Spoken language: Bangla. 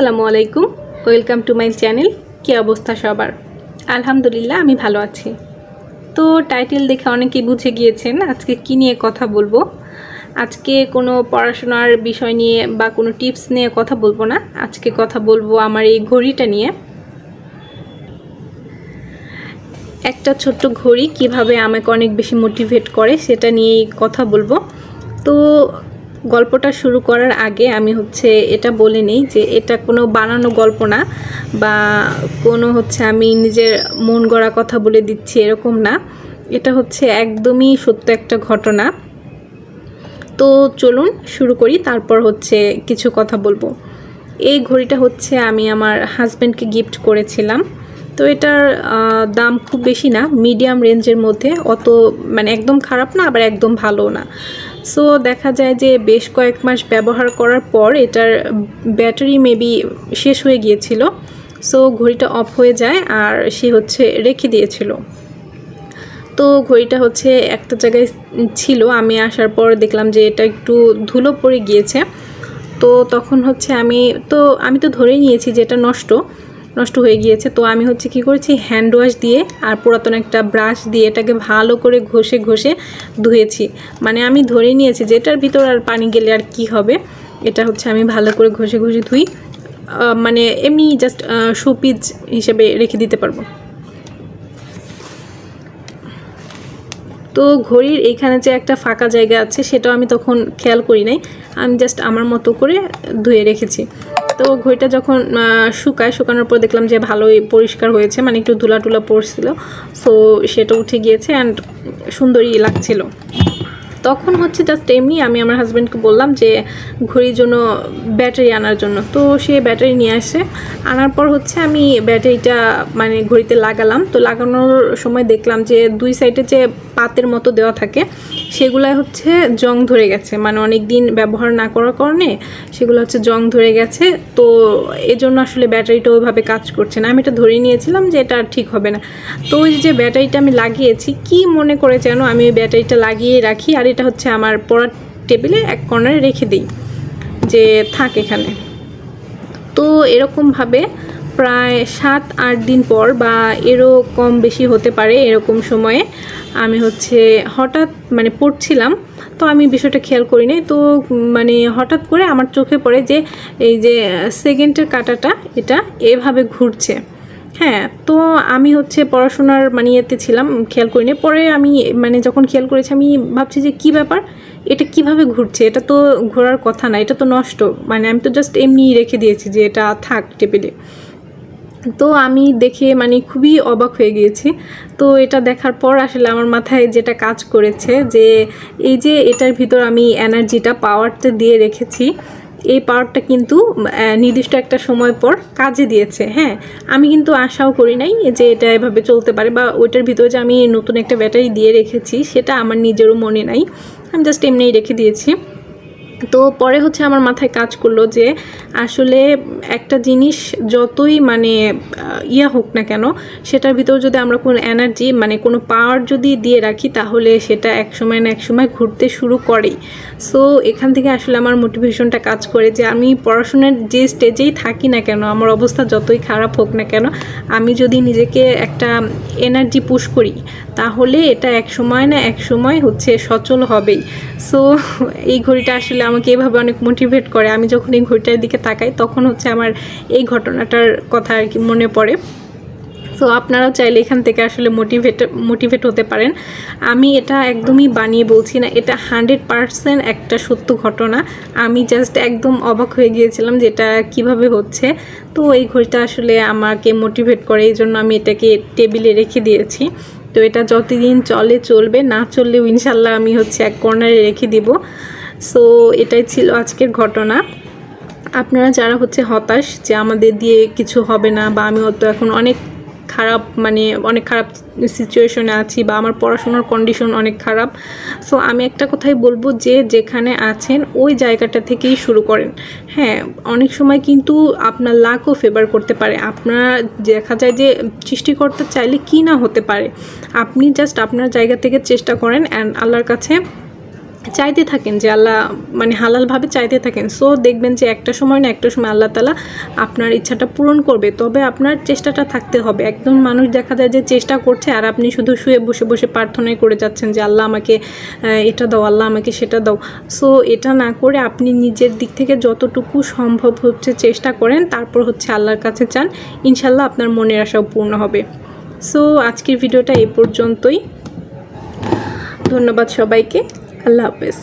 আসসালামু আলাইকুম, ওয়েলকাম টু মাই চ্যানেল। কি অবস্থা সবার? আলহামদুলিল্লাহ আমি ভালো আছি। তো টাইটেল দেখে অনেকেই বুঝে গিয়েছেন আজকে কি নিয়ে কথা বলবো। আজকে কোনো পড়াশোনার বিষয় নিয়ে বা কোনো টিপস নিয়ে কথা বলবো না। আজকে কথা বলবো আমার এই ঘড়িটা নিয়ে। একটা ছোট্ট ঘড়ি কিভাবে আমাকে অনেক বেশি মোটিভেট করে সেটা নিয়েই কথা বলবো। তো গল্পটা শুরু করার আগে আমি এটা বলে নেই যে এটা কোনো বানানো গল্প না, বা কোনো আমি নিজের মন গড়া কথা বলে দিচ্ছি এরকম না। এটা একদমই সত্য একটা ঘটনা। তো চলুন শুরু করি, তারপর কিছু কথা বলবো। এই ঘড়িটা আমি আমার হাজব্যান্ডকে গিফট করেছিলাম। তো এটার দাম খুব বেশি না, মিডিয়াম রেঞ্জের মধ্যে, অত একদম খারাপ না আবার একদম ভালো না। সো দেখা যায় যে বেশ কয়েক মাস ব্যবহার করার পর এটার ব্যাটারি মেবি শেষ হয়ে গিয়েছিল। সো ঘড়িটা অফ হয়ে যায় আর সে রেখে দিয়েছিল। তো ঘড়িটা একটা জায়গায় ছিল, আমি আসার পর দেখলাম যে এটা একটু ধুলো পড়ে গিয়েছে। তো তখন আমি তো ধরেই নিয়েছি যে এটা নষ্ট হয়ে গিয়েছে। তো আমি কি করেছি, হ্যান্ড ওয়াশ দিয়ে আর পুরাতন একটা ব্রাশ দিয়ে এটাকে ভালো করে ঘষে ধুয়েছি। আমি ধরে নিয়েছি যে এটার ভিতর আর পানি গেলে আর কি হবে। এটা আমি ভালো করে ঘষে ধুই, এমনি জাস্ট শোপিস হিসেবে রেখে দিতে পারবো। তো ঘড়ির এইখানে যে একটা ফাঁকা জায়গা আছে সেটাও আমি তখন খেয়াল করি নাই, আমি জাস্ট আমার মতো করে ধুয়ে রেখেছি। তো ঘড়িটা যখন শুকানোর পর দেখলাম যে ভালোই পরিষ্কার হয়েছে, একটু ধুলা পড়ছিল। সো সেটা উঠে গিয়েছে অ্যান্ড সুন্দরই লাগছিল। তখন জাস্ট এমনি আমি আমার হাজব্যান্ডকে বললাম যে ঘড়ির জন্য ব্যাটারি আনার জন্য। তো সে ব্যাটারি নিয়ে আসে, আনার পর আমি ব্যাটারিটা ঘড়িতে লাগালাম। তো লাগানোর সময় দেখলাম যে দুই সাইডে যে পাতের মতো দেওয়া থাকে সেগুলাই জং ধরে গেছে, অনেক দিন ব্যবহার না করার কারণে সেগুলো জং ধরে গেছে। তো এজন্য আসলে ব্যাটারিটা ওইভাবে কাজ করছে না। আমি এটা ধরে নিয়েছিলাম যে এটা ঠিক হবে না। তো ওই যে ব্যাটারিটা আমি লাগিয়েছি, কি মনে করে যেন আমি ওই ব্যাটারিটা লাগিয়ে রাখি, আর এটা আমার পড়ার টেবিলে এক কর্নারে রেখে দিই যে থাক এখানে। তো এরকমভাবে প্রায় 7-8 দিন পর বা এরও কম বেশি হতে পারে, এরকম সময়ে আমি হঠাৎ পড়ছিলাম। তো আমি বিষয়টা খেয়াল করি নাই। তো হঠাৎ করে আমার চোখে পড়ে যে এই যে সেকেন্ডের কাঁটাটা এটা এভাবে ঘুরছে। হ্যাঁ, তো আমি পড়াশোনার ইয়েতে ছিলাম, খেয়াল করিনি। পরে আমি যখন খেয়াল করেছি আমি ভাবছি যে কি ব্যাপার, এটা কিভাবে ঘুরছে, এটা তো ঘোরার কথা না, এটা তো নষ্ট। আমি তো জাস্ট এমনি রেখে দিয়েছি যে এটা থাক টেবিলে। তো আমি দেখে খুবই অবাক হয়ে গিয়েছি। তো এটা দেখার পর আসলে আমার মাথায় যেটা কাজ করেছে যে এই যে এটার ভিতর আমি এনার্জিটা পাওয়ারটা দিয়ে রেখেছি, এই পাওয়ারটা কিন্তু নির্দিষ্ট একটা সময় পর কাজে দিয়েছে। হ্যাঁ, আমি কিন্তু আশাও করি নাই যে এটা এভাবে চলতে পারে, বা ওইটার ভিতরে যে আমি নতুন একটা ব্যাটারি দিয়ে রেখেছি সেটা আমার নিজেরও মনে নাই, আমি জাস্ট এমনিই রেখে দিয়েছি। তো পরে আমার মাথায় কাজ করলো যে আসলে একটা জিনিস যতই ইয়া হোক না কেন, সেটার ভিতর যদি আমরা কোনো এনার্জি কোনো পাওয়ার যদি দিয়ে রাখি তাহলে সেটা এক সময় না এক সময় ঘুরতে শুরু করেই। সো এখান থেকে আসলে আমার মোটিভেশনটা কাজ করে যে আমি পড়াশোনার যে স্টেজেই থাকি না কেন, আমার অবস্থা যতই খারাপ হোক না কেন, আমি যদি নিজেকে একটা এনার্জি পুশ করি তাহলে এটা এক সময় না এক সময় সচল হবেই। সো এই ঘড়িটা আসলে আমাকে এভাবে অনেক মোটিভেট করে। আমি যখন এই ঘড়িটার দিকে তাকাই তখন আমার এই ঘটনাটার কথা আর কি মনে পড়ে। সো আপনারাও চাইলে এখান থেকে আসলে মোটিভেট হতে পারেন। আমি এটা একদমই বানিয়ে বলছি না, এটা 100% একটা সত্য ঘটনা। আমি জাস্ট একদম অবাক হয়ে গিয়েছিলাম যে এটা কীভাবে হচ্ছে। তো এই ঘড়িটা আসলে আমাকে মোটিভেট করে, এই জন্য আমি এটাকে টেবিলে রেখে দিয়েছি। তো এটা যতদিন চলবে, না চললেও ইনশাল্লাহ আমি এক কর্নারে রেখে দিব। সো এটাই ছিল আজকের ঘটনা। আপনারা যারা হতাশ যে আমাদের দিয়ে কিছু হবে না, বা আমি এখন অনেক খারাপ সিচুয়েশনে আছি, বা আমার পড়াশোনার কন্ডিশন অনেক খারাপ, সো আমি একটা কথাই বলবো যে যেখানে আছেন ওই জায়গাটা থেকেই শুরু করেন। হ্যাঁ, অনেক সময় কিন্তু আপনার লাকও ফেভার করতে পারে। আপনার দেখা যায় যে সৃষ্টিকর্তা চাইলে কি না হতে পারে। আপনি জাস্ট আপনার জায়গা থেকে চেষ্টা করেন অ্যান্ড আল্লাহর কাছে চাইতে থাকেন যে আল্লাহ মানে হালালভাবে চাইতে থাকেন, সো দেখবেন যে একটা সময় না একটা সময় আল্লাহ তাআলা আপনার ইচ্ছাটা পূরণ করবে। তবে আপনার চেষ্টাটা থাকতে হবে। একদম মানুষ দেখা যায় যে চেষ্টা করছে আর আপনি শুধু শুয়ে বসে বসে প্রার্থনাই করে যাচ্ছেন যে আল্লাহ আমাকে এটা দাও, আল্লাহ আমাকে সেটা দাও। সো এটা না করে আপনি নিজের দিক থেকে যতটুকু সম্ভব হচ্ছে চেষ্টা করেন, তারপর হচ্ছে আল্লাহর কাছে চান, ইনশাল্লাহ আপনার মনের আশাও পূর্ণ হবে। সো আজকের ভিডিওটা এই পর্যন্তই। ধন্যবাদ সবাইকে। আল্লাহ হাফেজ।